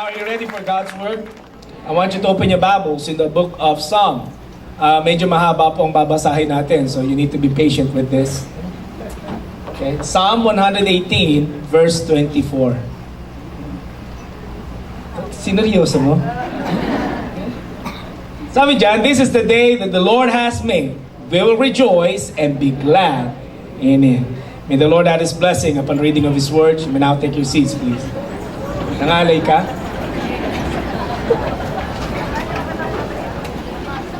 are you ready for God's Word? I want you to open your Bibles in the book of Psalm. Medyo mahaba po ang babasahin natin, so you need to be patient with this. Okay, Psalm 118, verse 24. Sineryoso mo? Sabi dyan, this is the day that the Lord has made. We will rejoice and be glad in it. May the Lord add His blessing upon reading of His Word. You may now take your seats, please. Nangalay ka?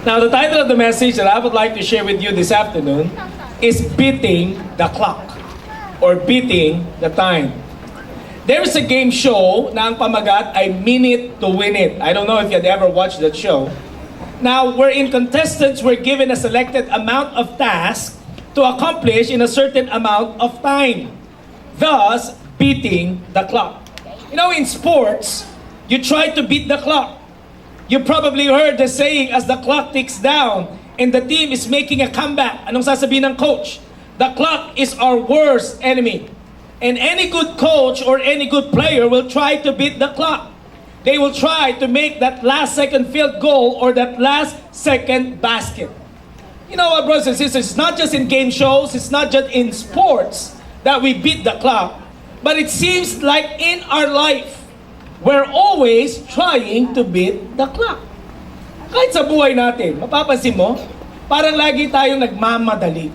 Now, the title of the message that I would like to share with you this afternoon is Beating the Clock or Beating the Time. There is a game show na ang pamagat ay Minute to Win It. I don't know if you had ever watched that show. Now, wherein contestants were given a selected amount of tasks to accomplish in a certain amount of time, thus beating the clock. You know, in sports, you try to beat the clock. You probably heard the saying, as the clock ticks down and the team is making a comeback. Anong sasabihin ng coach? The clock is our worst enemy. And any good coach or any good player will try to beat the clock. They will try to make that last second field goal or that last second basket. You know what, brothers and sisters, it's not just in game shows, it's not just in sports that we beat the clock, but it seems like in our life, we're always trying to beat the clock. Kahit sa buhay natin, mapapansin mo, parang lagi tayong nagmamadali.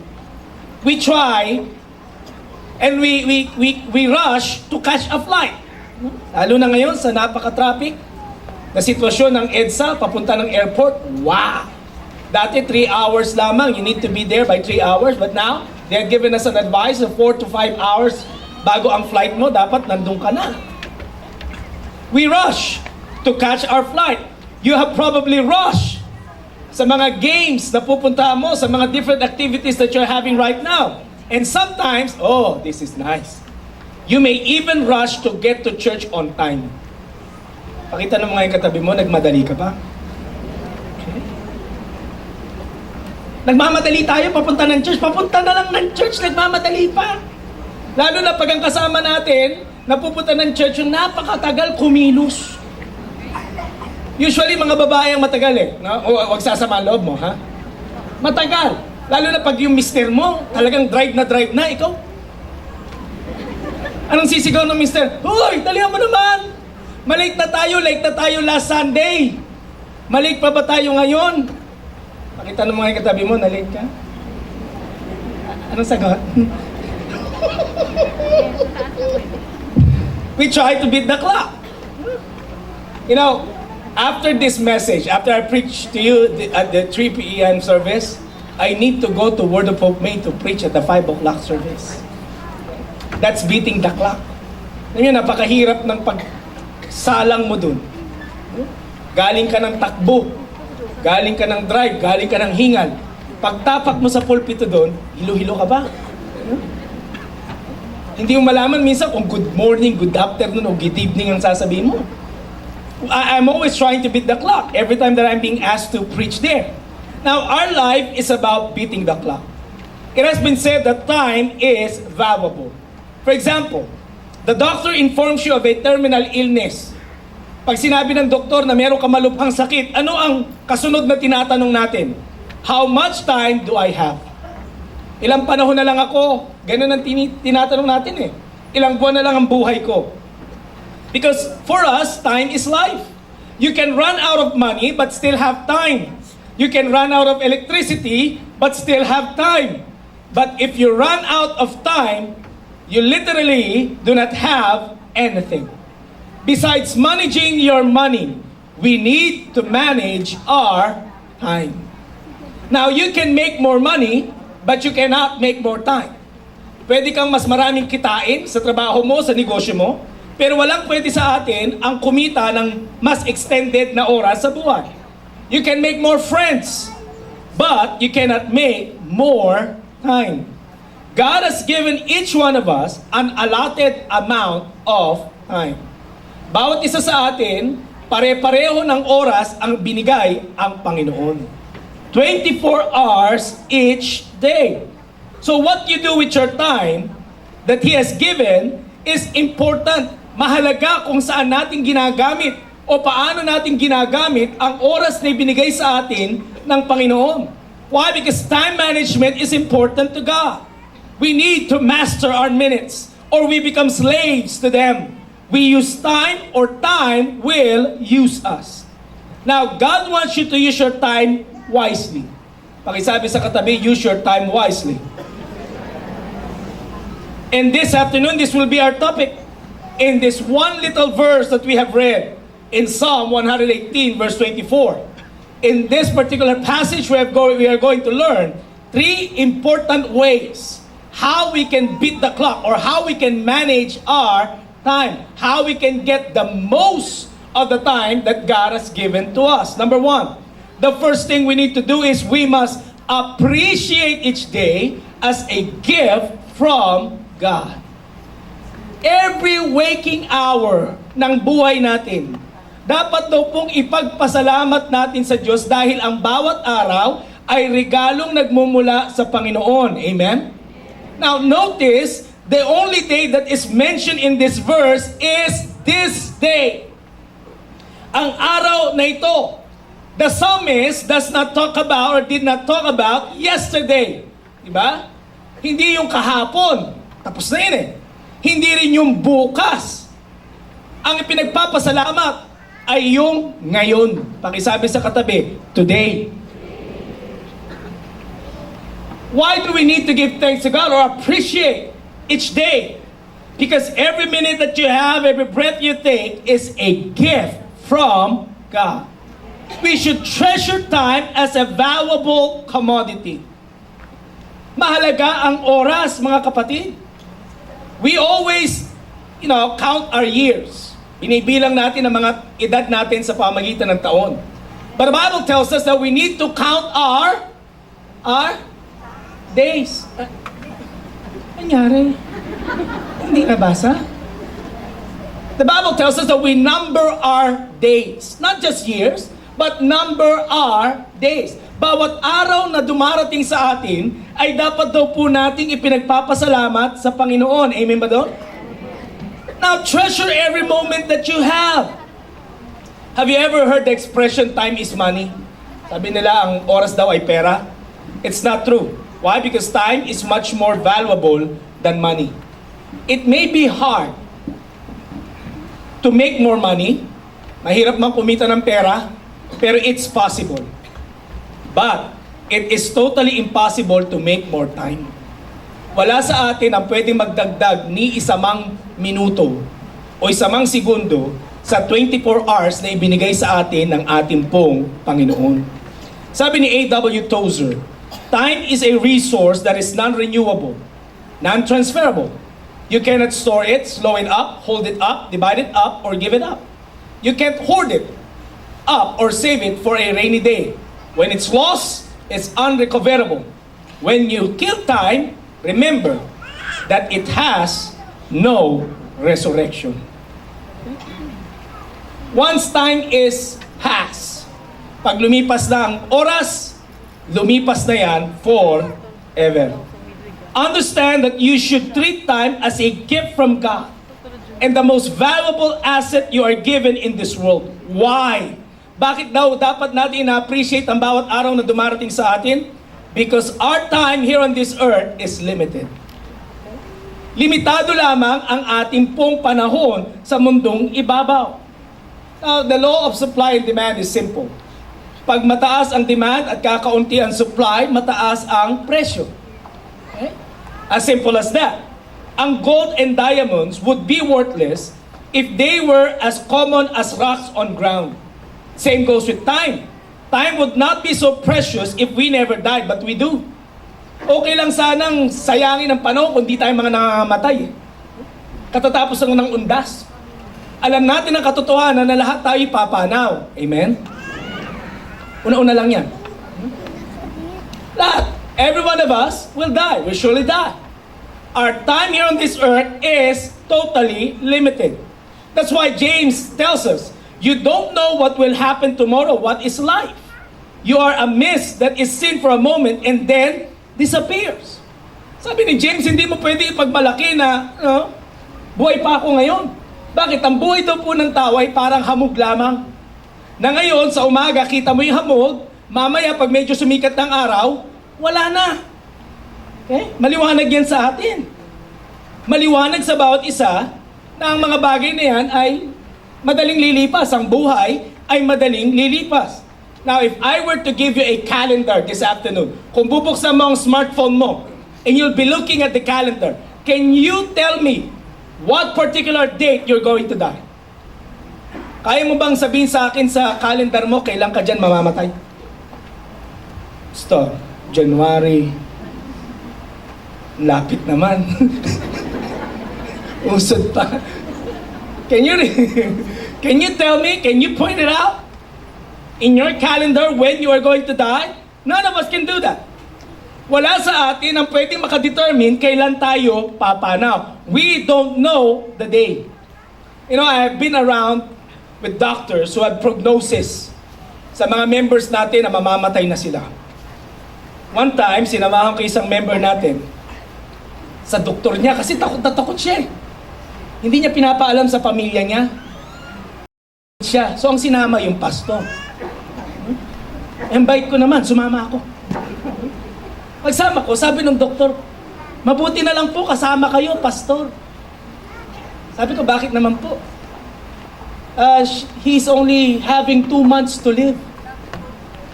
We try and we rush to catch a flight. Lalo na ngayon sa napaka-traffic na sitwasyon ng EDSA papunta ng airport. Wow! Dati 3 hours lamang, you need to be there by 3 hours, but now they're giving us an advice of 4 to 5 hours bago ang flight mo, dapat nandun ka na. We rush to catch our flight. You have probably rushed sa mga games na pupuntahan mo, sa mga different activities that you're having right now. And sometimes, oh, this is nice. You may even rush to get to church on time. Pakita ng mga yung katabi mo, nagmadali ka pa. Okay. Nagmamadali tayo, papunta ng church. Papunta na lang ng church, nagmamadali pa. Lalo na pag ang kasama natin, napupunta ng church, yung napakatagal kumilos. Usually, mga babae ang matagal eh. No? O, wag sasama ang loob mo, ha? Matagal. Lalo na pag yung mister mo, talagang drive na, ikaw. Anong sisigaw ng mister? Hoy, dalihan mo naman! Malate na tayo last Sunday. Malate pa ba tayo ngayon? Pakita ng mga katabi mo, na-late ka? Anong sagot? We try to beat the clock. You know, after this message, after I preach to you at the 3 p.m. service, I need to go to Word of Hope Main to preach at the 5 o'clock service. That's beating the clock. Ngayon, napakahirap ng pagsalang mo dun. Galing ka ng takbo, galing ka ng drive, galing ka ng hingal. Pagtapak mo sa pulpito dun, hilo-hilo ka ba? Hindi mo malaman minsan kung good morning, good afternoon, o good evening ang sasabihin mo. I'm always trying to beat the clock every time that I'm being asked to preach there. Now, our life is about beating the clock. It has been said that time is valuable. For example, the doctor informs you of a terminal illness. Pag sinabi ng doktor na meron ka malubhang sakit, ano ang kasunod na tinatanong natin? How much time do I have? Ilang panahon na lang ako? Ganun ang tinatanong natin eh. Ilang buwan na lang ang buhay ko? Because for us, time is life. You can run out of money but still have time. You can run out of electricity but still have time. But if you run out of time, you literally do not have anything. Besides managing your money, we need to manage our time. Now, you can make more money, but you cannot make more time. Pwede kang mas maraming kitain sa trabaho mo, sa negosyo mo, pero walang pwede sa atin ang kumita ng mas extended na oras sa buwan. You can make more friends, but you cannot make more time. God has given each one of us an allotted amount of time. Bawat isa sa atin, pare-pareho ng oras ang binigay ang Panginoon. 24 hours each day. So what you do with your time that He has given is important. Mahalaga kung saan natin ginagamit o paano natin ginagamit ang oras na ibinigay sa atin ng Panginoon. Why? Because time management is important to God. We need to master our minutes or we become slaves to them. We use time or time will use us. Now, God wants you to use your time wisely. Pakisabi sa katabi, use your time wisely. And this afternoon, this will be our topic. In this one little verse that we have read in Psalm 118 verse 24. In this particular passage, we are going to learn 3 important ways how we can beat the clock or how we can manage our time. How we can get the most of the time that God has given to us. Number 1, the first thing we need to do is we must appreciate each day as a gift from God. Every waking hour ng buhay natin, dapat daw pong ipagpasalamat natin sa Diyos dahil ang bawat araw ay regalong nagmumula sa Panginoon. Amen? Now notice, the only day that is mentioned in this verse is this day. Ang araw na ito. The psalmist does not talk about or did not talk about yesterday. Diba? Hindi yung kahapon. Tapos na yun eh. Hindi rin yung bukas. Ang ipinagpapasalamat ay yung ngayon. Pakisabi sa katabi, today. Why do we need to give thanks to God or appreciate each day? Because every minute that you have, every breath you take is a gift from God. We should treasure time as a valuable commodity. Mahalaga ang oras, mga kapatid. We always, count our years. Binibilang natin ang mga edad natin sa pamagitan ng taon. But the Bible tells us that we need to count our days. Anyari? Hindi nabasa? The Bible tells us that we number our days. Not just years, but number our days. Bawat araw na dumarating sa atin, ay dapat daw po nating ipinagpapasalamat sa Panginoon. Amen ba doon? Now, treasure every moment that you have. Have you ever heard the expression, time is money? Sabi nila, ang oras daw ay pera. It's not true. Why? Because time is much more valuable than money. It may be hard to make more money. Mahirap man kumita ng pera, pero it's possible. But it is totally impossible to make more time. Wala sa atin ang pwedeng magdagdag ni isamang minuto o isamang segundo sa 24 hours na ibinigay sa atin ng ating pong Panginoon. Sabi ni A.W. Tozer, time is a resource that is non-renewable, non-transferable. You cannot store it, slow it up, hold it up, divide it up, or give it up. You can't hoard it up or save it for a rainy day. When it's lost, it's unrecoverable. When you kill time, remember that it has no resurrection. Once time is past, pag lumipas na ang oras, lumipas na yan forever. Understand that you should treat time as a gift from God and the most valuable asset you are given in this world. Why? Bakit daw dapat natin na-appreciate ang bawat araw na dumarating sa atin? Because our time here on this earth is limited. Limitado lamang ang ating pong panahon sa mundong ibabaw. Now, the law of supply and demand is simple. Pag mataas ang demand at kakaunti ang supply, mataas ang presyo. Okay? As simple as that. Ang gold and diamonds would be worthless if they were as common as rocks on ground. Same goes with time. Time would not be so precious if we never died, but we do. Okay lang sanang sayangin ang panahon kung di tayo mga nangangamatay. Katatapos lang ng undas. Alam natin ang katotohanan na lahat tayo ipapanaw. Amen? Una-una lang yan. Lahat. Every one of us will die. Will surely die. Our time here on this earth is totally limited. That's why James tells us, you don't know what will happen tomorrow. What is life? You are a mist that is seen for a moment and then disappears. Sabi ni James, hindi mo pwede ipagmalaki na buhay pa ako ngayon. Bakit? Ang buhay daw po ng tao ay parang hamog lamang. Na ngayon, sa umaga, kita mo yung hamog, mamaya pag medyo sumikat ng araw, wala na. Okay? Maliwanag yan sa atin. Maliwanag sa bawat isa na ang mga bagay na yan ay madaling lilipas. Ang buhay ay madaling lilipas. Now, if I were to give you a calendar this afternoon, kung bubuksan mo ang smartphone mo, and you'll be looking at the calendar, can you tell me what particular date you're going to die? Kaya mo bang sabihin sa akin sa calendar mo, kailan ka dyan mamamatay? Stop. January. Lapit naman. Usod pa. Can you tell me, can you point it out in your calendar when you are going to die? None of us can do that. Wala sa atin ang pwedeng makadetermine kailan tayo papanaw. We don't know the day. You know, I have been around with doctors who have prognosis sa mga members natin na mamamatay na sila. One time, sinamahan ko isang member natin sa doktor niya kasi takot na takot siya. Hindi niya pinapaalam sa pamilya niya. So ang sinama yung pastor. Invite ko naman, sumama ako. Pagsama ko, sabi ng doktor, mabuti na lang po kasama kayo, pastor. Sabi ko, bakit naman po? He's only having 2 months to live.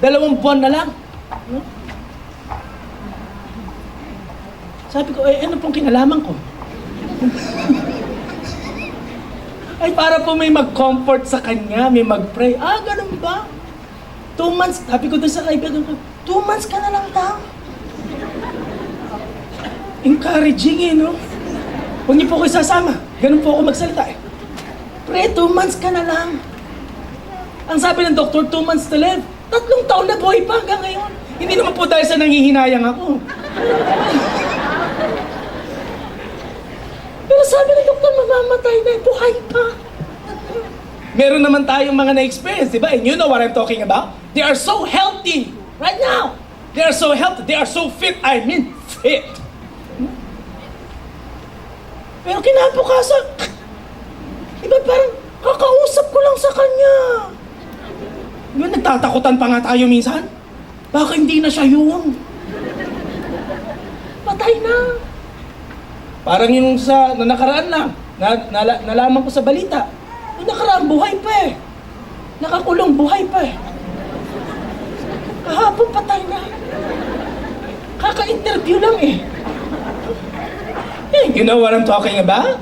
2 buwan na lang. Sabi ko, ano pong kinalaman ko? Ay, para po may mag-comfort sa kanya, may mag-pray. Ganun ba? 2 months, sabi ko doon sa kaibigan ko, 2 months ka na lang daw. Encouraging no? Huwag niyo po ko isasama. Ganun po ako magsalita Pre, 2 months ka na lang. Ang sabi ng doktor, 2 months to live. 3 taon na buhay pa hanggang ngayon. Hindi naman po dahil sa nangihinayang ako. Pero sabi ng doktor, mamamatay na, buhay pa. Meron naman tayong mga na-experience, di ba? And you know what I'm talking about? They are so healthy right now. They are so healthy. They are so fit. I mean, fit. Pero kinabukasan, iba parang kakausap ko lang sa kanya. Diba nagtatakutan pa nga tayo minsan? Baka hindi na siya yung patay na. Parang yung sa nakaraan lang, nalaman ko sa balita. Yung nakaraan, buhay pa Nakakulong, buhay pa Kahapon patay na. Kaka-interview lang You know what I'm talking about?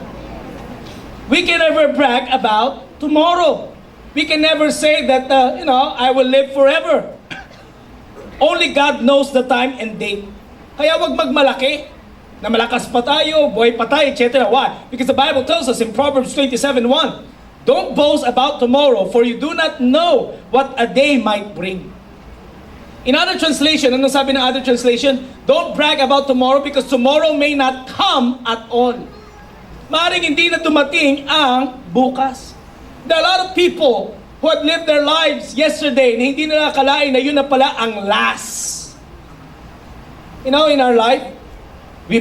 We can never brag about tomorrow. We can never say that, I will live forever. Only God knows the time and date. Kaya wag magmalaki na malakas pa tayo, buhay pa tayo, etc. Why? Because the Bible tells us in Proverbs 27:1, don't boast about tomorrow, for you do not know what a day might bring. In other translation, anong sabi ng other translation? Don't brag about tomorrow because tomorrow may not come at all. Maaaring hindi na dumating ang bukas. There are a lot of people who had lived their lives yesterday na hindi nila akalain na yun na pala ang last. You know, in our life, we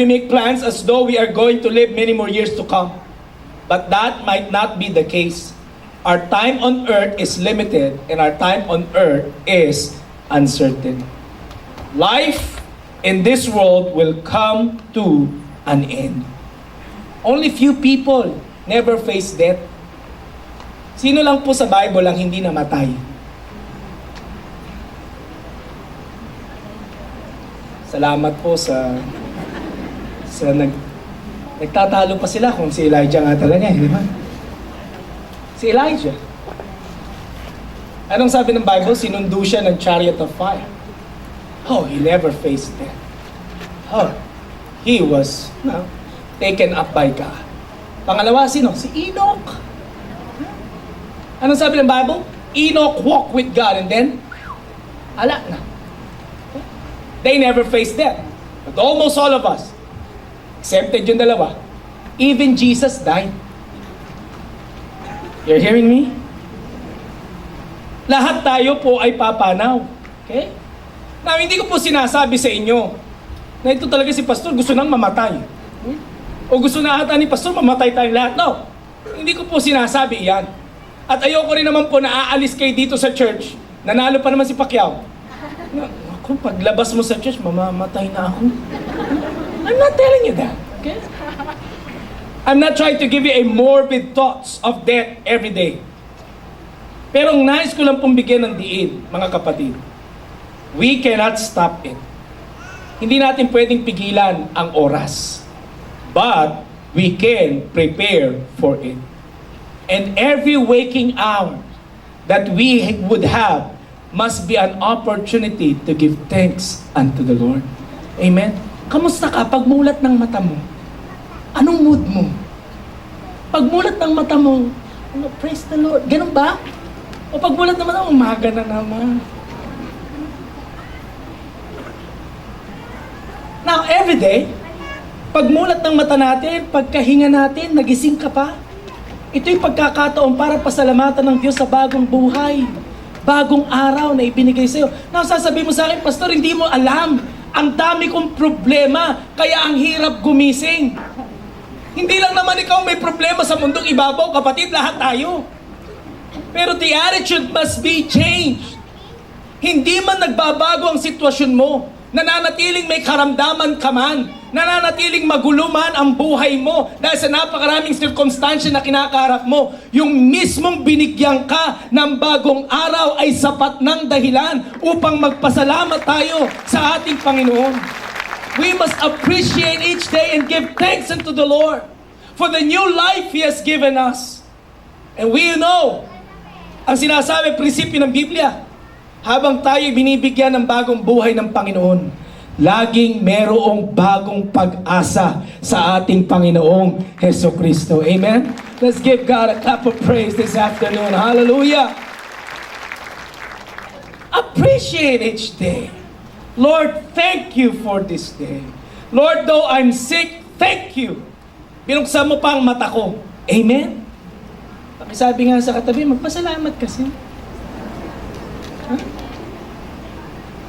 make plans as though we are going to live many more years to come. But that might not be the case. Our time on earth is limited and our time on earth is uncertain. Life in this world will come to an end. Only few people never face death. Sino lang po sa Bible ang hindi namatay? Salamat po sa nagtatalo pa sila kung si Elijah nga talaga, di ba? Si Elijah. Anong sabi ng Bible? Sinundo siya ng chariot of fire. Oh, he never faced death. Oh, he was taken up by God. Pangalawa, sino? Si Enoch. Anong sabi ng Bible? Enoch walked with God and then, ala na. They never faced death. But almost all of us, excepted yung dalawa, even Jesus died. You're hearing me? Lahat tayo po ay papanaw. Okay? Now, hindi ko po sinasabi sa inyo na ito talaga si Pastor gusto nang mamatay. O gusto na ata ni Pastor mamatay tayong lahat. No. Hindi ko po sinasabi yan. At ayoko rin naman po na aalis kayo dito sa church. Nanalo pa naman si Pacquiao. Ako, paglabas mo sa church, mamamatay na ako. I'm not telling you that. Okay? I'm not trying to give you a morbid thoughts of death every day. Pero ang nais ko lang pong bigyan ng diin, mga kapatid. We cannot stop it. Hindi natin pwedeng pigilan ang oras. But we can prepare for it. And every waking hour that we would have must be an opportunity to give thanks unto the Lord. Amen? Kamusta ka? Pagmulat ng mata mo, anong mood mo? Pagmulat ng mata mo, praise the Lord. Ganun ba? O pagmulat ng mata mo, umaga na naman. Now, every day, pagmulat ng mata natin, pagkahinga natin, nagising ka pa, ito'y pagkakataon para pasalamatan ng Diyos sa bagong buhay, bagong araw na ibinigay sa'yo. Now, sasabihin mo sa akin, Pastor, hindi mo alam. Ang dami kong problema, kaya ang hirap gumising. Hindi lang naman ikaw may problema sa mundong ibabaw, kapatid, lahat tayo. Pero the attitude must be changed. Hindi man nagbabago ang sitwasyon mo, nananatiling may karamdaman ka man, nananatiling magulo man ang buhay mo dahil sa napakaraming sirkumstansya na kinakaharap mo, yung mismong binigyan ka ng bagong araw ay sapat ng dahilan upang magpasalamat tayo sa ating Panginoon. We must appreciate each day and give thanks unto the Lord for the new life He has given us. And we know, ang sinasabi, prinsipyo ng Biblia, habang tayo binibigyan ng bagong buhay ng Panginoon, laging merong bagong pag-asa sa ating Panginoong Hesukristo. Amen? Let's give God a clap of praise this afternoon. Hallelujah! Appreciate each day. Lord, thank you for this day. Lord, though I'm sick, thank you. Binuksan mo pa ang mata ko. Amen? Sabi nga sa katabi, magpasalamat kasi. Huh?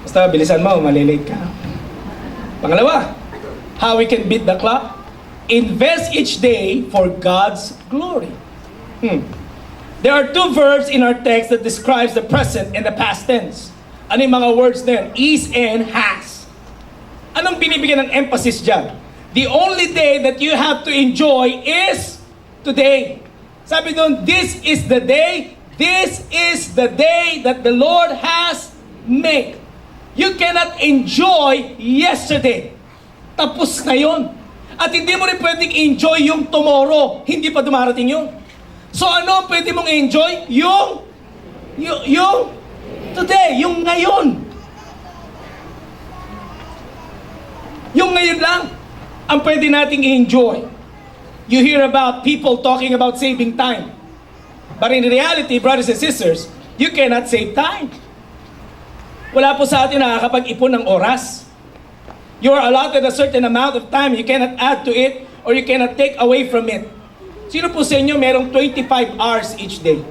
Basta bilisan mo, malilate ka. Pangalawa, how we can beat the clock? Invest each day for God's glory. There are two verbs in our text that describes the present and the past tense. Ano yung mga words din? Is and has. Anong binibigyan ng emphasis dyan? The only day that you have to enjoy is today. Sabi doon, this is the day that the Lord has made. You cannot enjoy yesterday. Tapos na yun. At hindi mo rin pwedeng enjoy yung tomorrow. Hindi pa dumarating yun. So ano ang pwede mong enjoy? Yung today, yung ngayon. Yung ngayon lang ang pwede nating enjoy. You hear about people talking about saving time. But in reality, brothers and sisters, you cannot save time. Wala po sa atin nakakapag-ipon ng oras. You are allotted a certain amount of time. You cannot add to it or you cannot take away from it. Sino po sa inyo merong 25 hours each day?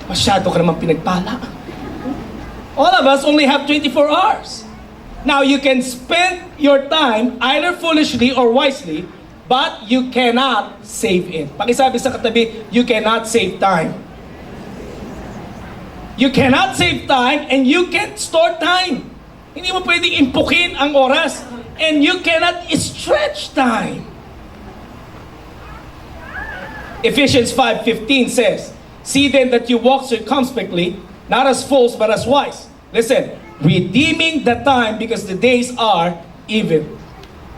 Masyado ka naman pinagpala. All of us only have 24 hours. Now, you can spend your time either foolishly or wisely, but you cannot save it. Pakisabi sa katabi, you cannot save time. You cannot save time and you can't store time. Hindi mo pwedeng impukin ang oras and you cannot stretch time. Ephesians 5:15 says, see then that you walk circumspectly, not as fools but as wise. Listen, redeeming the time because the days are evil.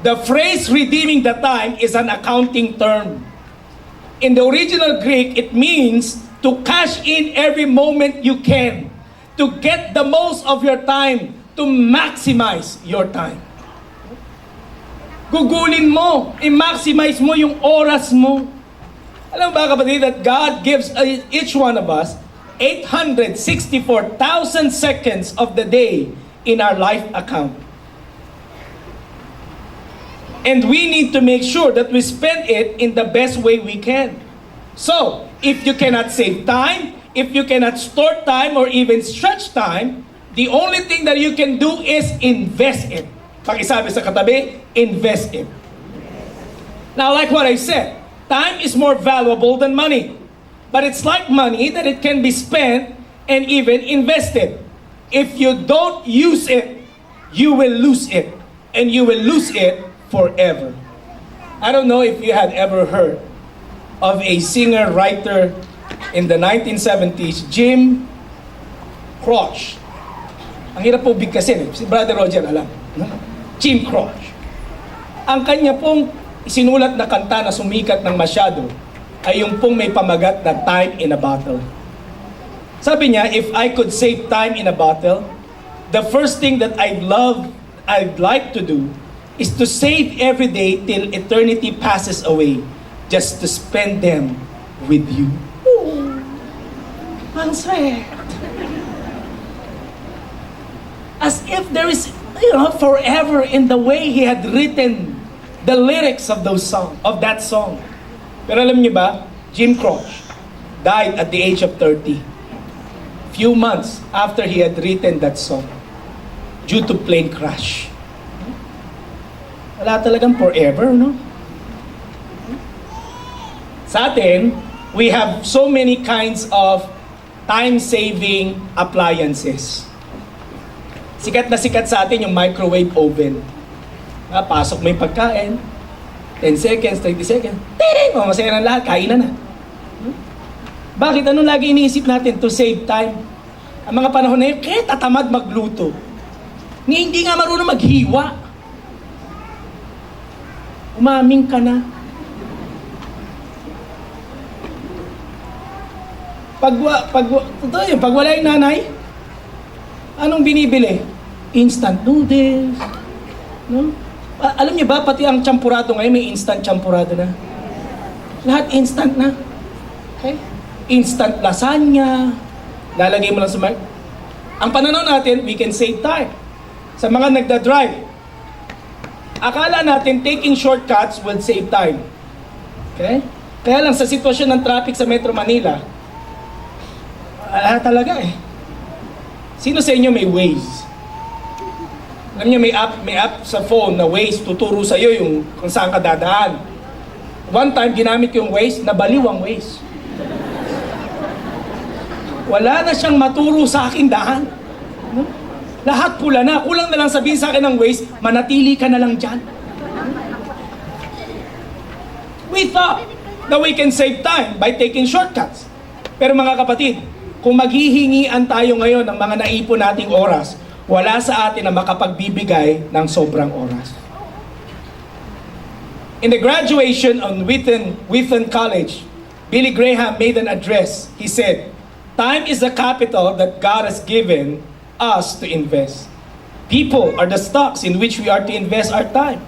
The phrase redeeming the time is an accounting term. In the original Greek, it means to cash in every moment you can, to get the most of your time, to maximize your time. Gugulin mo, i-maximize mo yung oras mo. Alam ba kapatid that God gives each one of us 864,000 seconds of the day in our life account. And we need to make sure that we spend it in the best way we can. So, if you cannot save time, if you cannot store time or even stretch time, the only thing that you can do is invest it. Pakisabi sa katabi, invest it. Now, like what I said, Time is more valuable than money. But it's like money that it can be spent and even invested. If you don't use it, you will lose it. And you will lose it forever. I don't know if you had ever heard of a singer-writer in the 1970s, Jim Croce. Ang hirap po bigkasin eh. Si Brother Roger alam. No? Jim Croce. Ang kanya pong isinulat na kanta na sumikat ng masyado ay yung pong may pamagat na Time in a Bottle. Sabi niya, if I could save time in a bottle, the first thing that I'd like to do is to save every day till eternity passes away, just to spend them with you. Ooh, ang sweet. As if there is, forever in the way he had written the lyrics of that song. Pero alam niyo ba, Jim Croce died at the age of 30. Few months after he had written that song due to plane crash. Wala talagang forever, no? Sa atin, we have so many kinds of time-saving appliances. Sikat na sikat sa atin yung microwave oven. Pasok mo yung pagkain, 10 seconds, 30 seconds, ting! Masaya na lahat, kainan na. Bakit? Ano lagi iniisip natin to save time? Ang mga panahon na yun, kaya tatamad magluto. Hindi nga marunong maghiwa. Umaming ka na. Pag wala yung nanay, anong binibili? Instant noodles. No? Alam niyo ba, pati ang champurado ngayon, may instant champurado na. Lahat instant na. Okay? Instant lasagna. Lalagay mo lang sa mic. Ang pananaw natin, we can save time. Sa mga nagda-drive, akala natin taking shortcuts will save time. Okay? Kaya lang sa sitwasyon ng traffic sa Metro Manila, talaga eh. Sino sa inyo may Waze? Alam niyo, may app sa phone na Waze, tuturo sa iyo yung kung saan ka dadaan. One time, ginamit ko yung Waze, nabaliw ang Waze. Wala na siyang maturo sa aking daan. No? Lahat pula na. Kulang na lang sabihin sa akin ng Waze, manatili ka na lang dyan. We thought that we can save time by taking shortcuts. Pero mga kapatid, kung maghihingian tayo ngayon ng mga naipon nating oras, wala sa atin na makapagbibigay ng sobrang oras. In the graduation on Wheaton College, Billy Graham made an address. He said, "Time is the capital that God has given us to invest. People are the stocks in which we are to invest our time,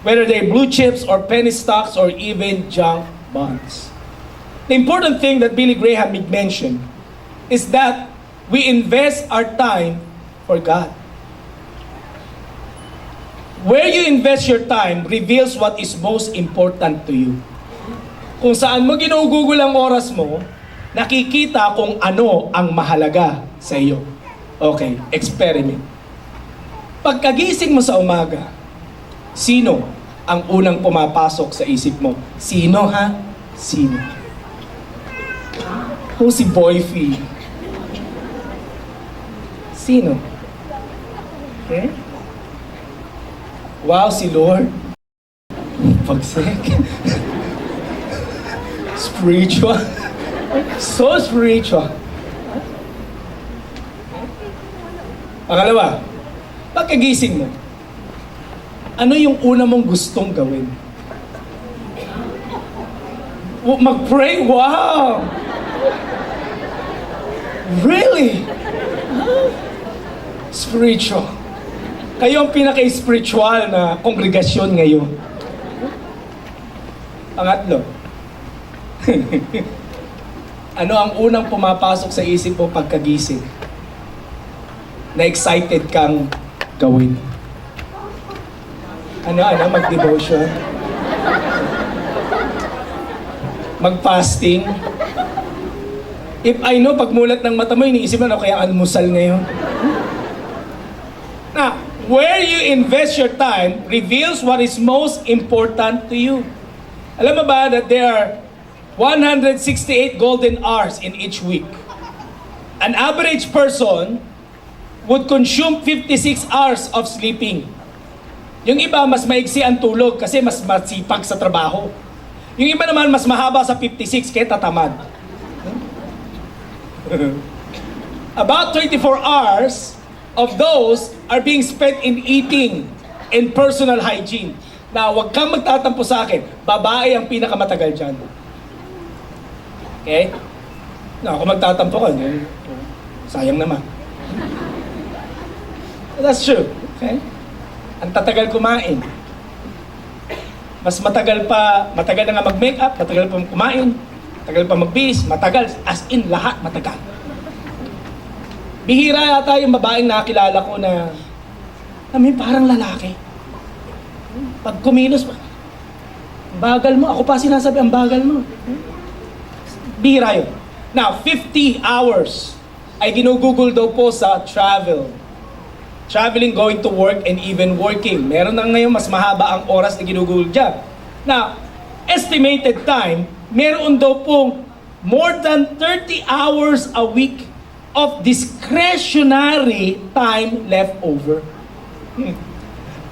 whether they're blue chips or penny stocks or even junk bonds." The important thing that Billy Graham mentioned is that we invest our time for God. Where you invest your time reveals what is most important to you. Kung saan mo ginugugol ang oras mo, nakikita kung ano ang mahalaga sa iyo. Okay, experiment. Pagkagising mo sa umaga, sino ang unang pumapasok sa isip mo? Sino ha? Sino? Kung si Boyfie. Sino? Okay? Wow, si Lord. Pagsek. Spiritual. So spiritual. Pangalawa, pagkagising mo, ano yung una mong gustong gawin? Mag-pray? Wow! Really? Spiritual. Kayo ang pinaka-spiritual na kongregasyon ngayon. Pangatlo, ano ang unang pumapasok sa isip mo pagkagising na excited kang gawin? Ano, mag-devotion? Mag-fasting? If I know, pagmulat ng mata mo, iniisip mo, ano kaya almusal ngayon? Now, where you invest your time reveals what is most important to you. Alam mo ba that there are 168 golden hours in each week? An average person would consume 56 hours of sleeping. Yung iba, mas maigsi ang tulog kasi mas masipag sa trabaho. Yung iba naman, mas mahaba sa 56 kaya tatamad. About 24 hours of those are being spent in eating and personal hygiene. Now, huwag kang magtatampo sa akin. Babae ang pinakamatagal dyan. Okay? Now, kung magtatampo ka, sayang naman. That's true. Okay? Ang tatagal kumain. Mas matagal na nga mag-makeup, matagal pa kumain, matagal pa magbihis, matagal, as in lahat matagal. Bihira yata yung babaeng nakakilala ko na may parang lalaki. Pag kumilos, bagal mo. Ako pa sinasabi, ang bagal mo. Bihira yun. Now, 50 hours ay ginugugol daw po sa travel. Traveling, going to work, and even working. Meron na ngayon mas mahaba ang oras na ginugugol dyan. Now, estimated time, meron daw pong more than 30 hours a week of discretionary time left over.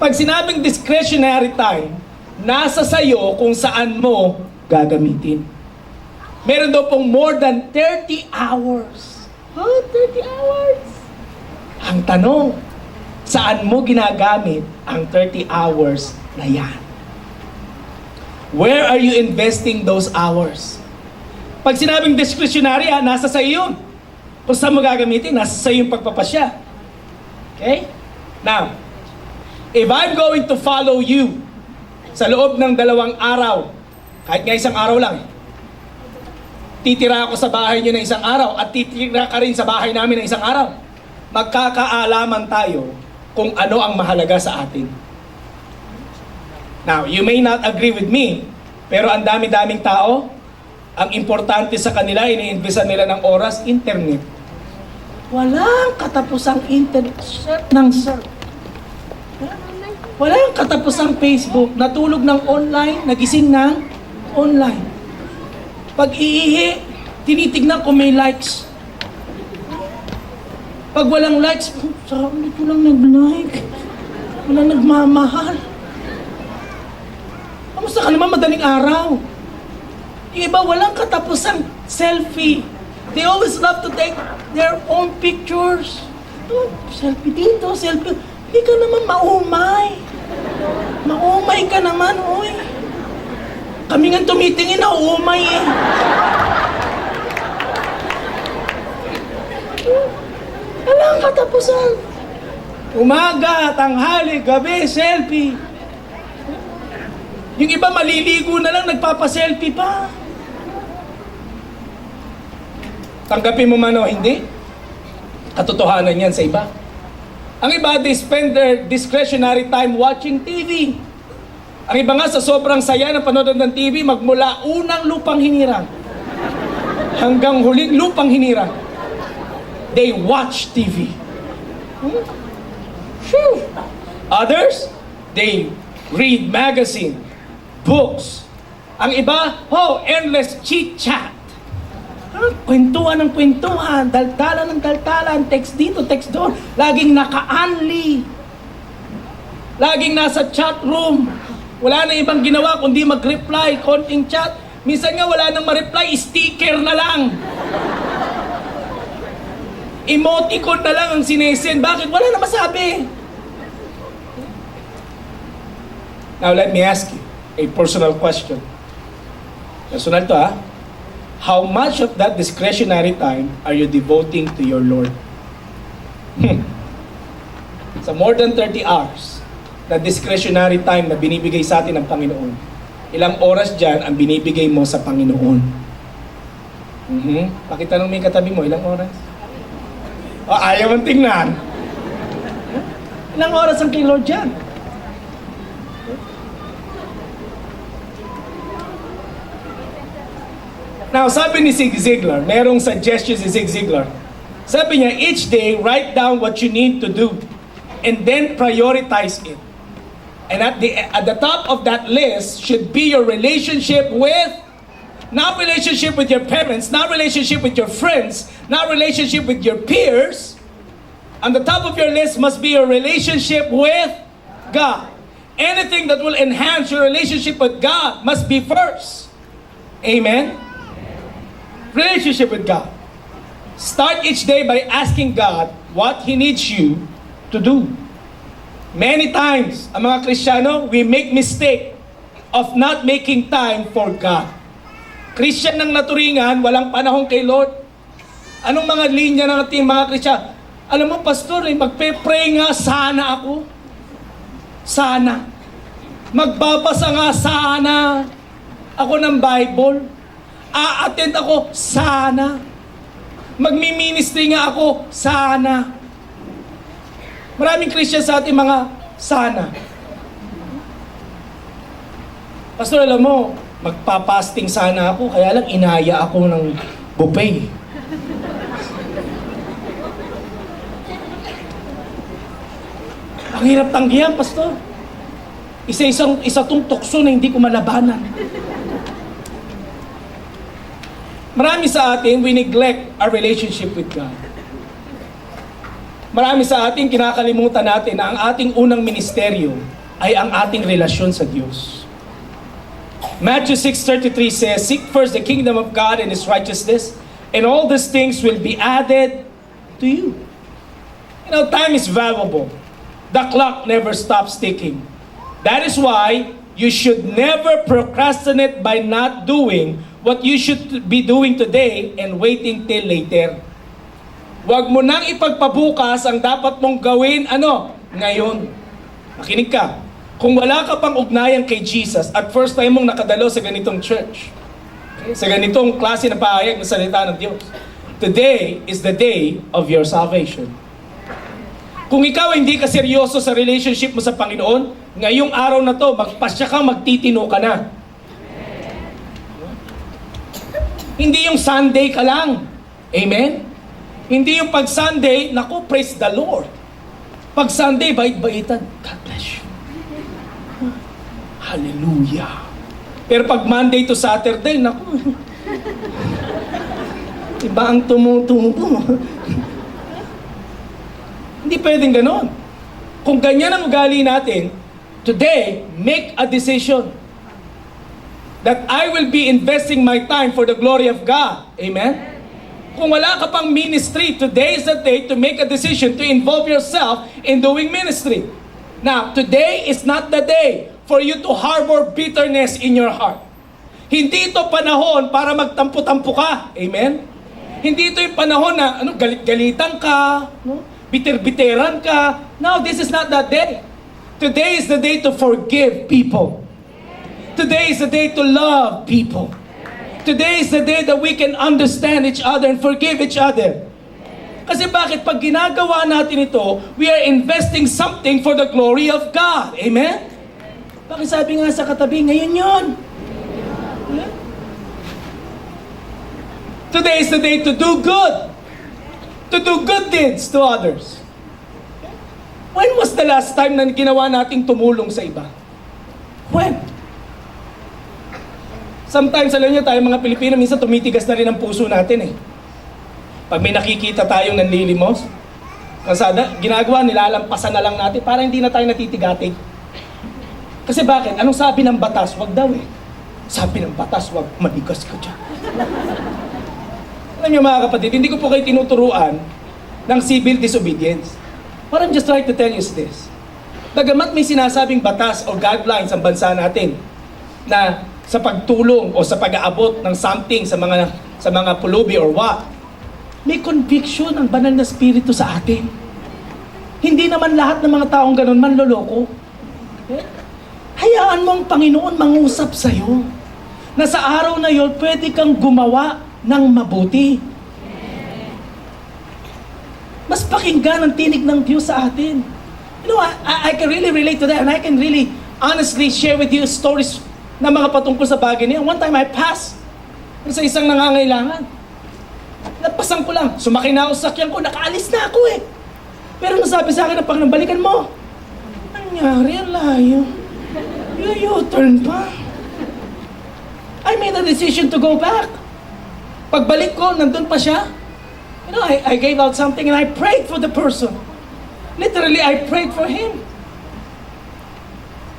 Pag sinabing discretionary time, nasa sayo kung saan mo gagamitin. Meron daw pong more than 30 hours. 30 hours! Ang tanong, saan mo ginagamit ang 30 hours na yan? Where are you investing those hours? Pag sinabing discretionary, nasa sayo yun. Kung saan mo gagamitin, nasa sayo yung pagpapasya. Okay? Now, if I'm going to follow you sa loob ng 2 araw, kahit nga 1 araw lang, titira ako sa bahay niyo na 1 araw at titira ka rin sa bahay namin na 1 araw, magkakaalaman tayo kung ano ang mahalaga sa atin. Now, you may not agree with me, pero ang dami-daming tao, ang importante sa kanila, iniimbisan nila ng oras, internet. Walang katapusang internet. Surf ng surf. Walang katapusang Facebook. Natulog ng online, nagising ng online. Pag iihi, tinitignan kung may likes. Pag walang likes, sarap nito lang nag-like. Walang nagmamahal. Kamusta ka naman madaling araw? Yung iba walang katapusang selfie. They always love to take their own pictures. Oh, selfie dito, selfie. Hindi ka naman maumay. Maumay ka naman, oy. Kami nga tumitingin na umay eh. Walang katapusan. Umaga, tanghali, gabi, selfie. Yung iba maliligo na lang, nagpapaselfie pa. Tanggapin mo man o hindi, katotohanan yan sa iba. Ang iba, they spend their discretionary time watching TV. Ang iba nga, sa sobrang saya ng panonood ng TV, magmula unang lupang hinirang hanggang huling lupang hinirang, they watch TV. Others, they read magazine, books. Ang iba, endless chit-chat. Kwentuhan ng kwentuhan, daltalan ng daltalan, text dito, text doon. Laging naka-unli. Laging nasa chat room. Wala na ibang ginawa kundi mag-reply, konting chat. Minsan nga wala nang ma-reply, sticker na lang. Emoticon na lang ang sinesend. Bakit? Wala na masabi. Now let me ask you a personal question. Personal to How much of that discretionary time are you devoting to your Lord? Sa more than 30 hours na discretionary time na binibigay sa atin ng Panginoon, ilang oras dyan ang binibigay mo sa Panginoon? Pakitanong mo yung katabi mo, ilang oras? Ayaw mong tingnan. Ilang oras ang kay Lord dyan? Now, sabi ni Zig Ziglar, merong suggestion si Zig Ziglar. Sabi niya, each day, write down what you need to do and then prioritize it. And at the top of that list should be your relationship with, not relationship with your parents, not relationship with your friends, not relationship with your peers. On the top of your list must be your relationship with God. Anything that will enhance your relationship with God must be first. Amen? Relationship with God. Start each day by asking God what He needs you to do. Many times, ang mga Kristiyano, we make mistake of not making time for God. Christian ng naturingan, walang panahon kay Lord. Anong mga linya ng ating mga Kristiyano? Alam mo, Pastor, magpe-pray nga sana ako. Sana. Magbabasa nga sana ako ng Bible. A-attend ako sana. Magmi-ministry nga ako sana. Maraming Christian sa ating mga sana. Pastor, alam mo, magpapasting sana ako, kaya lang inaya ako ng buffet. Ang hirap tanggihan, Pastor. Isa tong tukso na hindi ko malabanan. Marami sa atin, we neglect our relationship with God. Marami sa atin, kinakalimutan natin na ang ating unang ministeryo ay ang ating relasyon sa Diyos. Matthew 6:33 says, "Seek first the kingdom of God and His righteousness, and all these things will be added to you." You know, time is valuable. The clock never stops ticking. That is why you should never procrastinate by not doing what you should be doing today and waiting till later. Huwag mo nang ipagpabukas ang dapat mong gawin, ngayon. Makinig ka. Kung wala ka pang ugnayan kay Jesus at first time mong nakadalo sa ganitong church, okay, sa ganitong klase ng pahayag ng salita ng Diyos, today is the day of your salvation. Kung ikaw hindi ka seryoso sa relationship mo sa Panginoon, ngayong araw na to, magpasya ka, magtitino ka na. Hindi yung Sunday ka lang. Amen? Hindi yung pag Sunday, naku, praise the Lord. Pag Sunday, bait-baitan. God bless you. Hallelujah. Pero pag Monday to Saturday, naku, iba ang tumutubo. Hindi pwedeng ganon. Kung ganyan ang ugali natin, today, make a decision that I will be investing my time for the glory of God. Amen? Kung wala ka pang ministry, today is the day to make a decision to involve yourself in doing ministry. Now, today is not the day for you to harbor bitterness in your heart. Hindi ito panahon para magtampo-tampo ka. Amen? Hindi ito yung panahon na galit-galitan ka, bitter-biteran ka. No, this is not that day. Today is the day to forgive people. Today is the day to love people. Today is the day that we can understand each other and forgive each other. Kasi bakit? Pag ginagawa natin ito, we are investing something for the glory of God. Amen? Bakit sabi nga sa katabi, ngayon yun? Today is the day to do good. To do good deeds to others. When was the last time na ginawa nating tumulong sa iba? When? Sometimes, alam niyo tayo mga Pilipino, minsan tumitigas na rin ang puso natin eh. Pag may nakikita tayong nanlilimos, kasada, ginagawa, nilalampasan na lang natin para hindi na tayo natitigatig. Kasi bakit? Anong sabi ng batas? Wag daw eh. Sabi ng batas, wag manigas ka dyan. Alam niyo mga kapatid, hindi ko po kayo tinuturuan ng civil disobedience. What I'm just trying to tell you is this. Bagamat may sinasabing batas o guidelines ang bansa natin na sa pagtulong o sa pag-aabot ng something sa mga pulubi or what, may conviction ang banal na spirito sa atin. Hindi naman lahat ng mga taong ganun manloloko. Hayaan mo ang Panginoon mangusap sa'yo. Na sa araw na yun, pwede kang gumawa ng mabuti. Mas pakinggan ang tinig ng Diyos sa atin. You know, I can really relate to that and I can really honestly share with you stories na mga patungkol sa bagay niya. One time I passed sa isang nangangailangan. Napasan ko lang. Sumakay na ako sa sakyan ko. Nakaalis na ako eh. Pero nasabi sa akin ng Panginoon, balikan mo. nangyari? Ang layo. U-turn pa. I made a decision to go back. Pagbalik ko, nandun pa siya. You know, I gave out something and I prayed for the person. Literally, I prayed for him.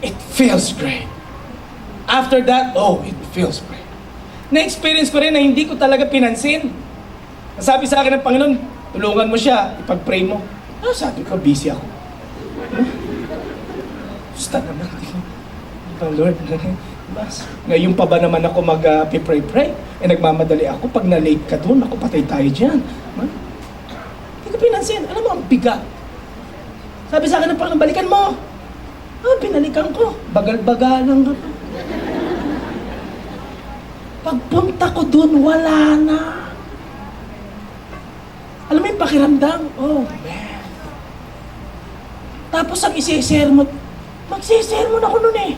It feels great. After that, oh, it feels great. Na-experience ko rin na hindi ko talaga pinansin. Nasabi sa akin ng Panginoon, tulungan mo siya, ipag-pray mo. Ah, sabi ko, busy ako. Basta naman. Lord, mas, ngayon pa ba naman ako mag-pray-pray? Nagmamadali ako. Pag na-late ka doon, ako patay tayo dyan. Hindi ko pinansin. Alam mo, ang biga. Sabi sa akin ng Panginoon, balikan mo. Ah, binalikan ko. Bagal-bagalang ako. Pagpunta ko doon, wala na. Alam mo yung pakiramdam? Oh, man. Tapos ang isi-sermon, magsi-sermon ako noon eh.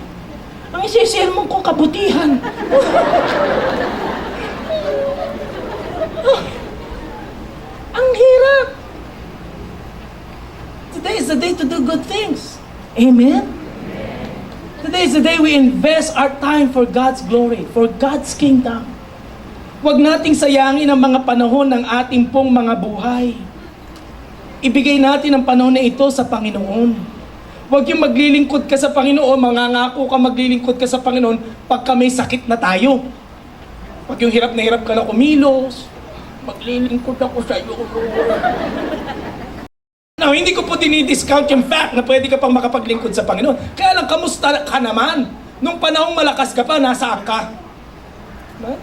Ang isi-sermon ko, kabutihan. Oh, ang hirap. Today is the day to do good things. Amen? Today is the day we invest our time for God's glory, for God's kingdom. Huwag nating sayangin ang mga panahon ng ating pong mga buhay. Ibigay natin ang panahon na ito sa Panginoon. Huwag yung maglilingkod ka sa Panginoon, mangangako ka maglilingkod ka sa Panginoon pagka may sakit na tayo. Huwag yung hirap na hirap ka na kumilos, maglilingkod ako sa iyo, Lord. Now, hindi ko po dinidiscount yung fact na pwede ka pang makapaglingkod sa Panginoon. Kaya lang, kamusta ka naman? Nung panahong malakas ka pa, nasaan ka? Diba?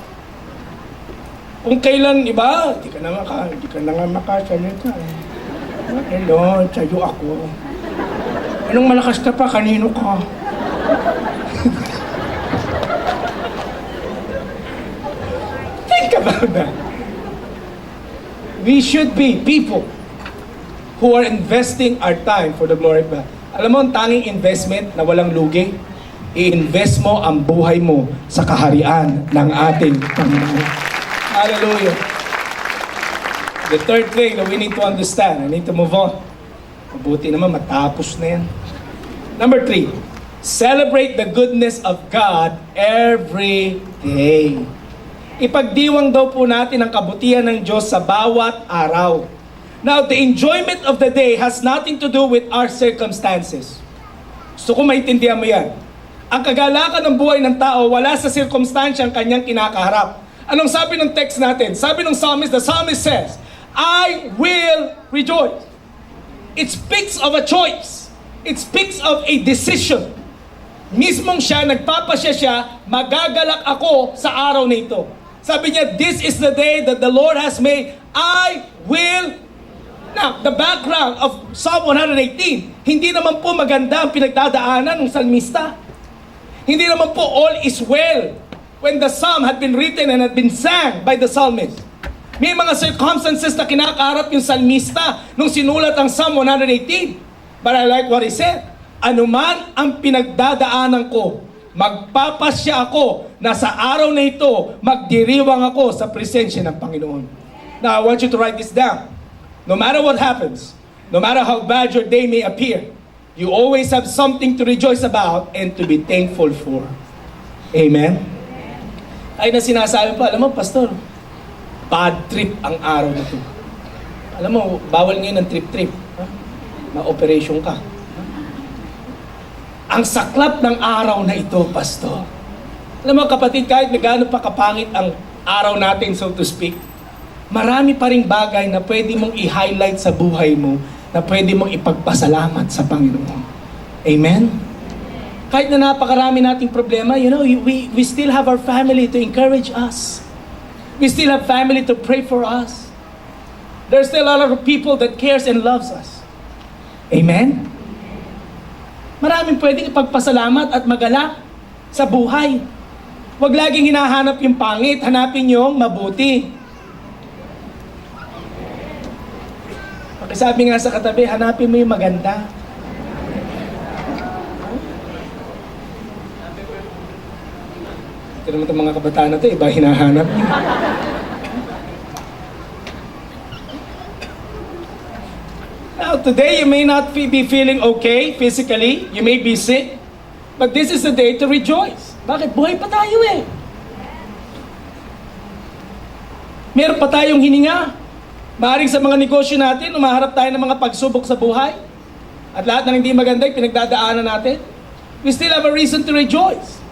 Kung kailan, iba, hindi ka na nga makasalita. Eh, Lord, sa'yo ako. Anong malakas ka pa, kanino ka? Think about that. We should be people who are investing our time for the glory of God. Alam mo, ang tanging investment na walang lugi, i-invest mo ang buhay mo sa kaharian ng ating Panginoon. Hallelujah. The third thing that we need to understand, I need to move on. Mabuti naman, matapos na yan. Number 3, celebrate the goodness of God every day. Ipagdiwang daw po natin ang kabutihan ng Diyos sa bawat araw. Now, the enjoyment of the day has nothing to do with our circumstances. Gusto ko maintindihan mo yan. Ang kagalakan ng buhay ng tao, wala sa circumstance ang kanyang kinakaharap. Anong sabi ng text natin? Sabi ng psalmist, the psalmist says, I will rejoice. It speaks of a choice. It speaks of a decision. Mismong siya, nagpapasya siya, magagalak ako sa araw na ito. Sabi niya, this is the day that the Lord has made. I will. Now, the background of Psalm 118, hindi naman po maganda ang pinagdadaanan ng salmista. Hindi naman po all is well when the psalm had been written and had been sang by the psalmist. May mga circumstances na kinakaharap yung salmista nung sinulat ang Psalm 118. But I like what he said. Anuman ang pinagdadaanan ko, magpapasya ako na sa araw na ito, magdiriwang ako sa presensya ng Panginoon. Now, I want you to write this down. No matter what happens, no matter how bad your day may appear, you always have something to rejoice about and to be thankful for. Amen? Ay na sinasabi pa, alam mo, Pastor, bad trip ang araw na ito. Alam mo, bawal ngayon ang trip-trip. Ma-operation ka. Ang saklap ng araw na ito, Pastor. Alam mo, kapatid, kahit na gaano pa kapangit ang araw natin, so to speak, marami pa ring bagay na pwede mong i-highlight sa buhay mo, na pwede mong ipagpasalamat sa Panginoon. Amen? Kahit na napakarami nating problema, you know, we still have our family to encourage us. We still have family to pray for us. There's still a lot of people that cares and loves us. Amen? Maraming pwedeng ipagpasalamat at magalak sa buhay. Huwag laging hinahanap yung pangit, hanapin yung mabuti. Sabi nga sa katabi, hanapin mo yung maganda. Ito naman itong mga kabataan na ito, iba hinahanap niyo. Now, Today, you may not be feeling okay physically. You may be sick. But this is the day to rejoice. Bakit? Buhay pa tayo eh. Meron pa tayong hininga. Maaaring sa mga negosyo natin, umaharap tayo ng mga pagsubok sa buhay. At lahat ng hindi maganda, pinagdadaanan natin. We still have a reason to rejoice.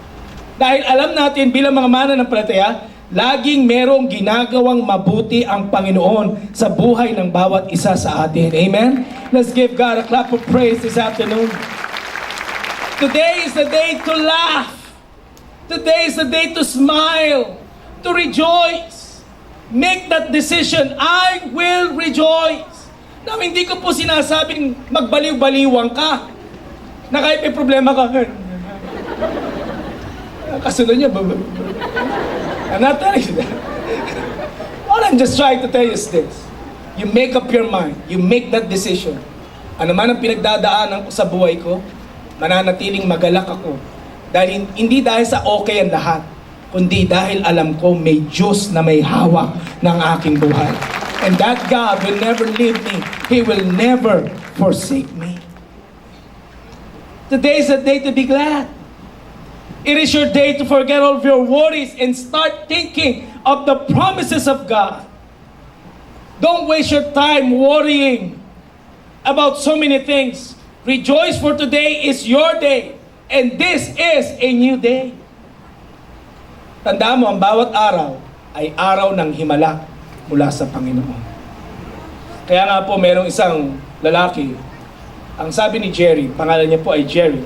Dahil alam natin bilang mga mananampalataya, laging merong ginagawang mabuti ang Panginoon sa buhay ng bawat isa sa atin. Amen? Let's give God a clap of praise this afternoon. Today is the day to laugh. Today is the day to smile, to rejoice. Make that decision. I will rejoice. Now, hindi ko po sinasabing magbaliw-baliwang ka. Na kahit may problema ka, kasunod niya, I'm not telling you that. All I'm just trying to tell you is this. You make up your mind. You make that decision. Ano man ang pinagdadaanan ko sa buhay ko, mananatiling magalak ako. Hindi dahil sa okay ang lahat, kundi dahil alam ko may Diyos na may hawak ng aking buhay. And that God will never leave me. He will never forsake me. Today is a day to be glad. It is your day to forget all of your worries and start thinking of the promises of God. Don't waste your time worrying about so many things. Rejoice, for today is your day. And this is a new day. Tandaan mo, ang bawat araw ay araw ng himala mula sa Panginoon. Kaya nga po, merong isang lalaki. Ang sabi ni Jerry, pangalan niya po ay Jerry.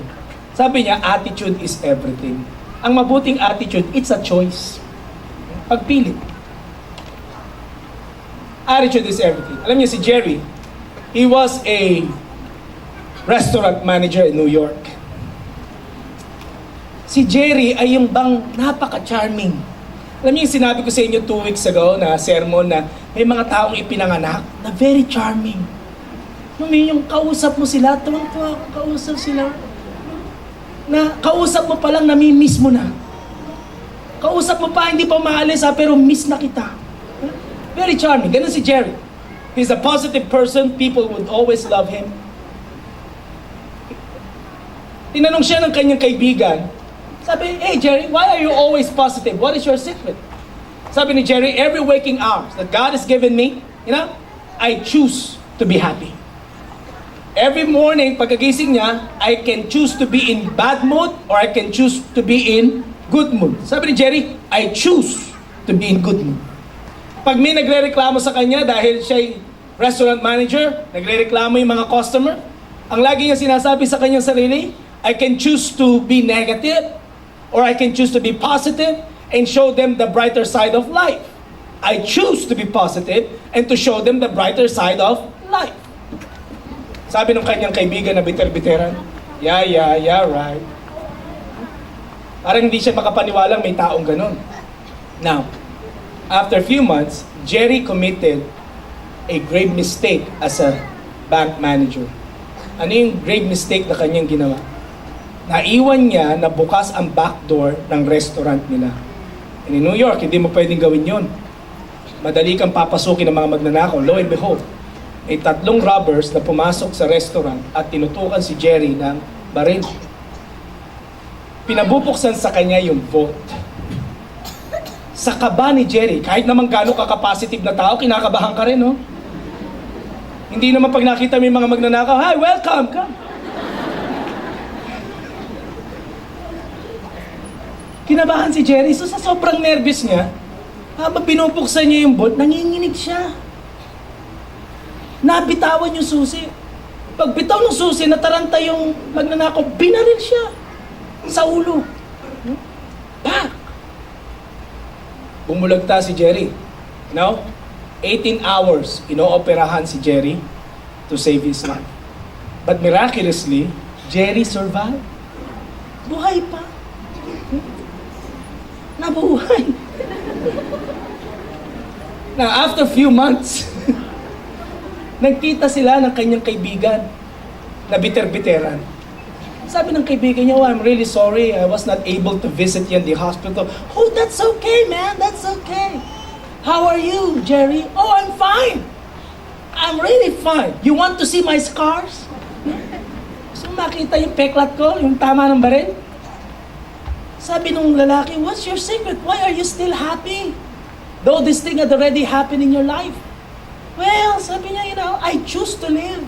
Sabi niya, attitude is everything. Ang mabuting attitude, it's a choice. Pagpilit. Attitude is everything. Alam niyo si Jerry, he was a restaurant manager in New York. Si Jerry ay yung bang napaka-charming. Alam niyo yung sinabi ko sa inyo 2 weeks ago na sermon na may mga taong ipinanganak na very charming. Yung kausap mo sila, tuwang-tuwa kung kausap sila. Na kausap mo pa lang, nami-miss mo na. Kausap mo pa, hindi pa maalis pero miss na kita. Very charming. Ganun si Jerry. He's a positive person. People would always love him. Tinanong siya ng kanyang kaibigan. Sabi, hey Jerry, why are you always positive? What is your secret? Sabi ni Jerry, every waking hours that God has given me, I choose to be happy. Every morning, pagkagising niya, I can choose to be in bad mood or I can choose to be in good mood. Sabi ni Jerry, I choose to be in good mood. Pag may nagre-reklamo sa kanya dahil siya'y restaurant manager, nagre-reklamo yung mga customer, ang lagi niya sinasabi sa kanyang sarili, I can choose to be negative or I can choose to be positive and show them the brighter side of life. I choose to be positive and to show them the brighter side of life. Sabi ng kanyang kaibigan na biter-biteran, yeah, right. Parang hindi siya makapaniwalang may taong ganun. Now, after a few months, Jerry committed a grave mistake as a bank manager. Ano yung grave mistake na kanyang ginawa? Naiwan niya na bukas ang back door ng restaurant nila. And in New York, hindi mo pwedeng gawin yun. Madali kang papasukin ng mga magnanakaw. Lo and behold, may 3 robbers na pumasok sa restaurant at tinutukan si Jerry ng baril. Pinabubuksan sa kanya yung vault. Sa kaba ni Jerry, kahit naman gano'ng ka-capacitive na tao, kinakabahan ka rin, no? Hindi naman pag nakita mo yung mga magnanakaw, hi, welcome, come. Kinabahan si Jerry, so sa sobrang nervous niya, habang binubuksan niya yung vault, nanginginig siya. Nabitawan yung susi. Pag bitaw ng susi, nataranta yung magnanakaw, binaril siya sa ulo. Pak! Bumulagta si Jerry. 18 hours inooperahan si Jerry to save his life. But miraculously, Jerry survived. Buhay pa. Nabuhay. Now, after a few months, nagkita sila ng kanyang kaibigan na biter-biteran. Sabi ng kaibigan niya, oh, I'm really sorry, I was not able to visit you in the hospital. Oh, that's okay, man, that's okay. How are you, Jerry? Oh, I'm fine. I'm really fine. You want to see my scars? So makita yung peklat ko, yung tama ng baril? Sabi nung lalaki, what's your secret? Why are you still happy? Though this thing had already happened in your life. Well, sabi niya, I choose to live.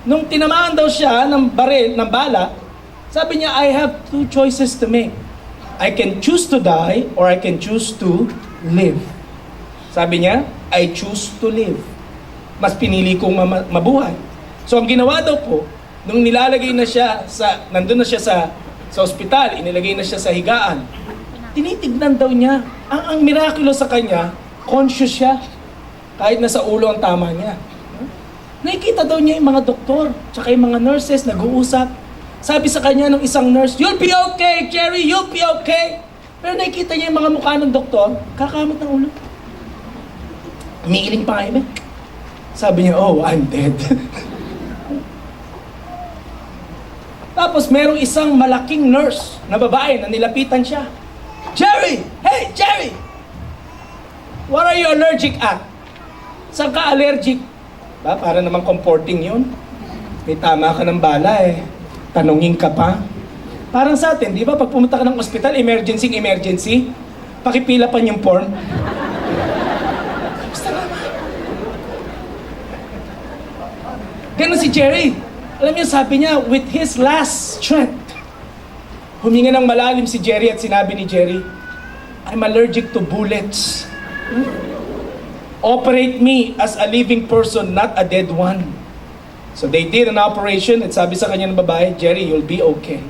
Nung tinamaan daw siya ng baril, ng bala, sabi niya, I have two choices to make. I can choose to die or I can choose to live. Sabi niya, I choose to live. Mas pinili kong mabuhay. So ang ginawa daw po, nung nilalagay na siya nandun na siya sa ospital, inilagay na siya sa higaan, tinitignan daw niya. Ang mirakulo sa kanya, conscious siya. Kahit nasa ulo ang tama niya. Nakikita daw niya yung mga doktor, tsaka yung mga nurses nag-uusap. Sabi sa kanya ng isang nurse, you'll be okay, Jerry, you'll be okay. Pero nakikita niya yung mga mukha ng doktor, kakamot ng ulo. Umiiling pa kayo, sabi niya, oh, I'm dead. Tapos merong isang malaking nurse na babae na nilapitan siya. Jerry! Hey, Jerry! What are you allergic at? Saan ka allergic? Ba, para naman comforting yun. May tama ka ng bala eh. Tanungin ka pa. Parang sa atin, di ba? Pag pumunta ka ng ospital, emergency, pakipila pa yung form. Basta naman. Ganun si Jerry. Alam niyo, sabi niya, with his last strength, huminga ng malalim si Jerry at sinabi ni Jerry, I'm allergic to bullets. Operate me as a living person, not a dead one. So they did an operation at sabi sa kanya ng babae, Jerry, you'll be okay.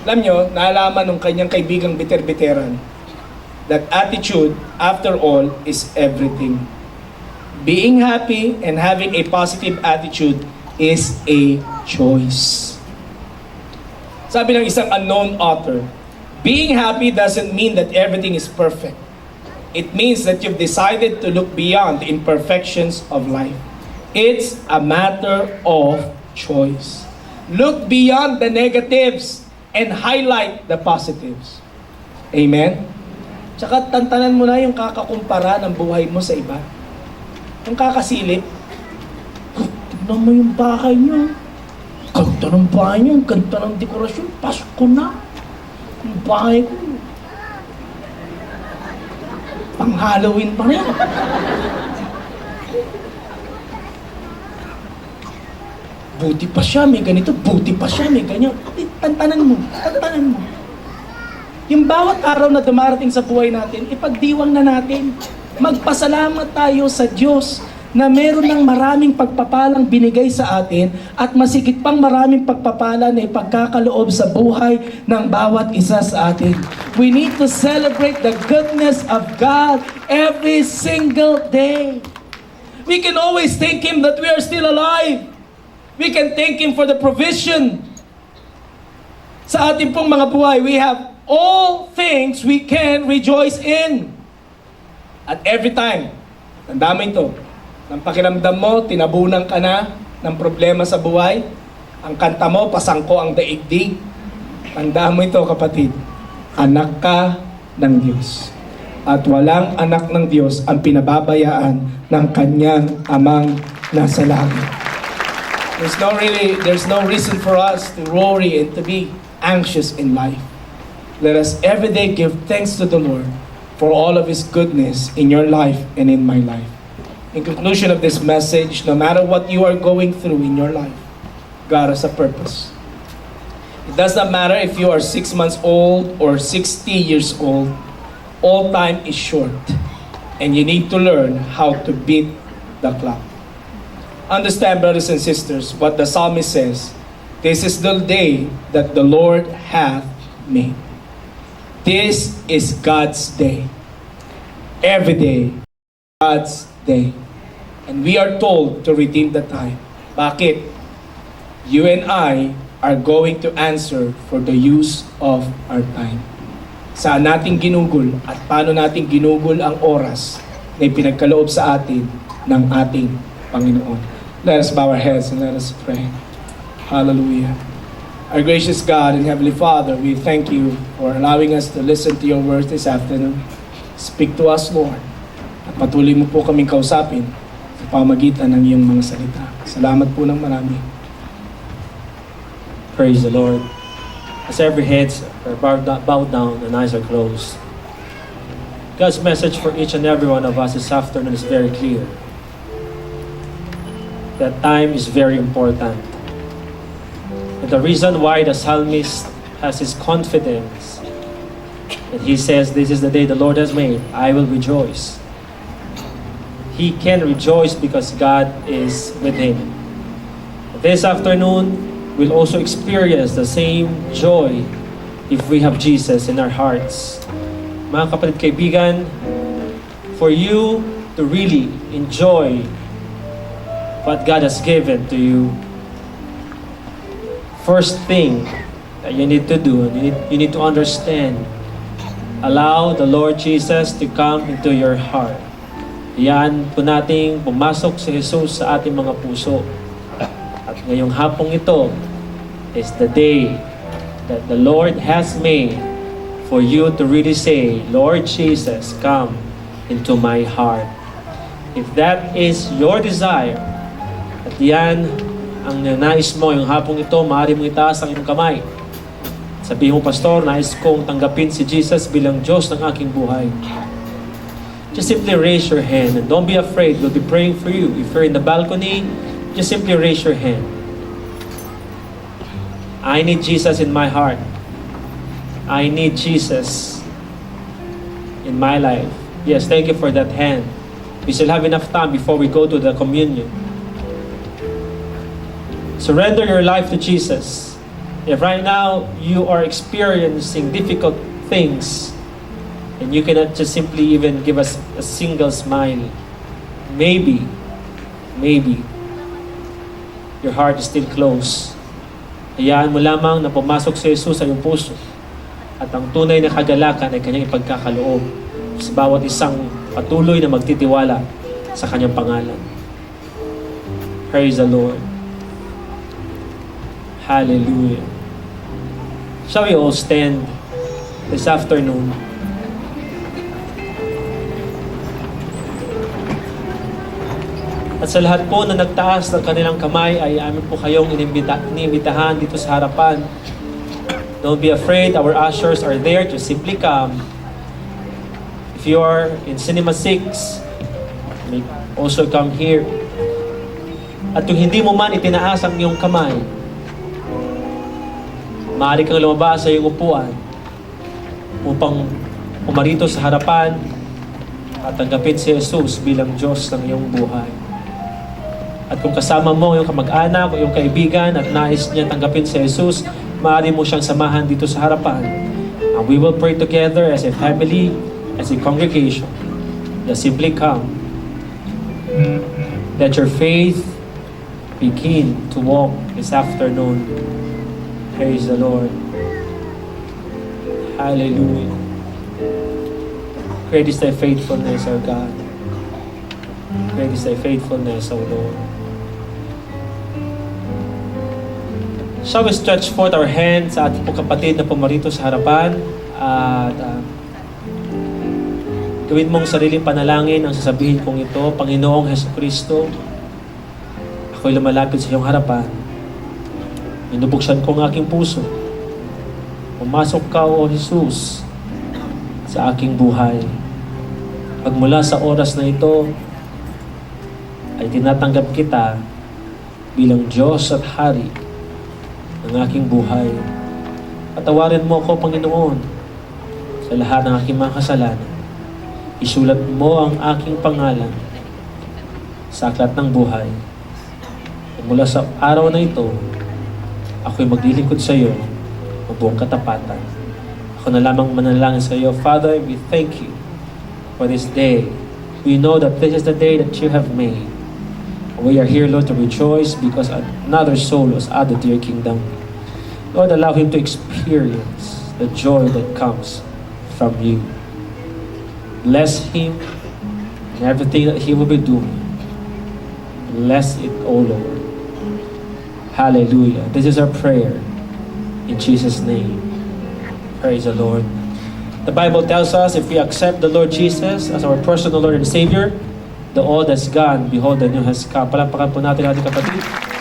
Alam niyo, naalaman ng kanyang kaibigang biter-biteran that attitude, after all, is everything. Being happy and having a positive attitude is a choice. Sabi ng isang unknown author, being happy doesn't mean that everything is perfect. It means that you've decided to look beyond the imperfections of life. It's a matter of choice. Look beyond the negatives and highlight the positives. Amen? Tsaka tantanan mo na yung kakakumpara ng buhay mo sa iba. Yung kakasilip, tignan mo yung bahay niyo. Ganda ng bahay niyo, ganda ng dekorasyon, Pasko na. Yung bahay ko, pang Halloween pa rin. Buti pa siya, may ganito. Buti pa siya, may ganyan. Tantanan mo. Yung bawat araw na dumarating sa buhay natin, ipagdiwang na natin. Magpasalamat tayo sa Diyos na meron ng maraming pagpapalang binigay sa atin at masigit pang maraming pagpapala na ipagkakaloob sa buhay ng bawat isa sa atin. We need to celebrate the goodness of God every single day. We can always thank Him that we are still alive. We can thank Him for the provision. Sa ating pong mga buhay, we have all things we can rejoice in. At every time, tandaan mo ito, nang pakiramdam mo, tinabunan ka na ng problema sa buhay, ang kanta mo, pasangko ang daigdig, tandaan mo ito kapatid, anak ka ng Diyos. At walang anak ng Diyos ang pinababayaan ng kanyang amang nasa langit. There's no reason for us to worry and to be anxious in life. Let us every day give thanks to the Lord for all of His goodness in your life and in my life. In conclusion of this message, no matter what you are going through in your life, God has a purpose. It does not matter if you are 6 months old or 60 years old, all time is short, and you need to learn how to beat the clock. Understand, brothers and sisters, what the psalmist says, this is the day that the Lord hath made. This is God's day. Every day, God's day. And we are told to redeem the time. Bakit? You and I are going to answer for the use of our time. Saan natin ginugol at paano natin ginugol ang oras na ipinagkaloob sa atin ng ating Panginoon. Let us bow our heads and let us pray. Hallelujah. Our gracious God and Heavenly Father, we thank you for allowing us to listen to your words this afternoon. Speak to us, Lord. At patuloy mo po kaming kausapin. Sa sa pamagitan ng iyong mga salita. Salamat po ng marami. Praise the Lord. As every heads are bowed down and eyes are closed, God's message for each and every one of us this afternoon is very clear. That time is very important. And the reason why the psalmist has his confidence, and he says, "This is the day the Lord has made, I will rejoice." He can rejoice because God is with him. This afternoon, we'll also experience the same joy if we have Jesus in our hearts. Mga kapatid, kaibigan, for you to really enjoy what God has given to you, first thing that you need to do, you need to understand, allow the Lord Jesus to come into your heart. Yan po nating pumasok si Jesus sa ating mga puso. At ngayong hapong ito is the day that the Lord has made for you to really say, "Lord Jesus, come into my heart." If that is your desire, at yan ang nais mo yung hapong ito, maaari mong itaas ang iyong kamay. Sabihin mo, "Pastor, nais kong tanggapin si Jesus bilang Diyos ng aking buhay." Just simply raise your hand and don't be afraid. We'll be praying for you. If you're in the balcony, just simply raise your hand. I need Jesus in my heart. I need Jesus in my life. Yes, thank you for that hand. We still have enough time before we go to the communion. Surrender your life to Jesus. If right now you are experiencing difficult things, and you cannot just simply even give us a single smile, maybe your heart is still closed. Hayaan mo lamang na pumasok si Jesus sa iyong puso at ang tunay na kagalakan ay kanyang ipagkakaloob sa bawat isang patuloy na magtitiwala sa kanyang pangalan. Praise the Lord. Hallelujah. Shall we all stand this afternoon? At sa lahat po na nagtaas ng kanilang kamay ay amin po kayong inimbitahan dito sa harapan. Don't be afraid, our ushers are there to simply come. If you are in Cinema 6, you may also come here. At kung hindi mo man itinaas ang iyong kamay, maaari kang lumabas sa iyong upuan upang pumarito sa harapan at tanggapin si Jesus bilang Diyos ng iyong buhay. At kung kasama mo yung kamag-anak o yung kaibigan at nais niya tanggapin si Jesus, maaari mo siyang samahan dito sa harapan. And we will pray together as a family, as a congregation. Just simply come. Let your faith begin to walk this afternoon. Praise the Lord. Hallelujah. Great is thy faithfulness, our God. Great is thy faithfulness, O Lord. Shall we stretch forth our hands sa ating pong kapatid na pumarito sa harapan at gawin mong sariling panalangin ang sasabihin kong ito. Panginoong Jesucristo, ako'y lumalapit sa iyong harapan. Binubuksan ko ang aking puso. Pumasok ka, O Jesus, sa aking buhay. Pagmula sa oras na ito, ay tinatanggap kita bilang Diyos at Hari ng aking buhay. Patawarin mo ako, Panginoon, sa lahat ng aking mga kasalanan. Isulat mo ang aking pangalan sa aklat ng buhay. At mula sa araw na ito, ako'y maglilingkod sa iyo ng buong katapatan. Ako na lamang manalangin sa iyo. Father, we thank you for this day. We know that this is the day that you have made. We are here, Lord, to rejoice because another soul was added to your kingdom. Lord, allow him to experience the joy that comes from you. Bless him and everything that he will be doing. Bless it, O Lord. Hallelujah. This is our prayer in Jesus' name. Praise the Lord. The Bible tells us if we accept the Lord Jesus as our personal Lord and Savior, The old has gone, behold, the new has come. Palapakan po natin ating kapatid.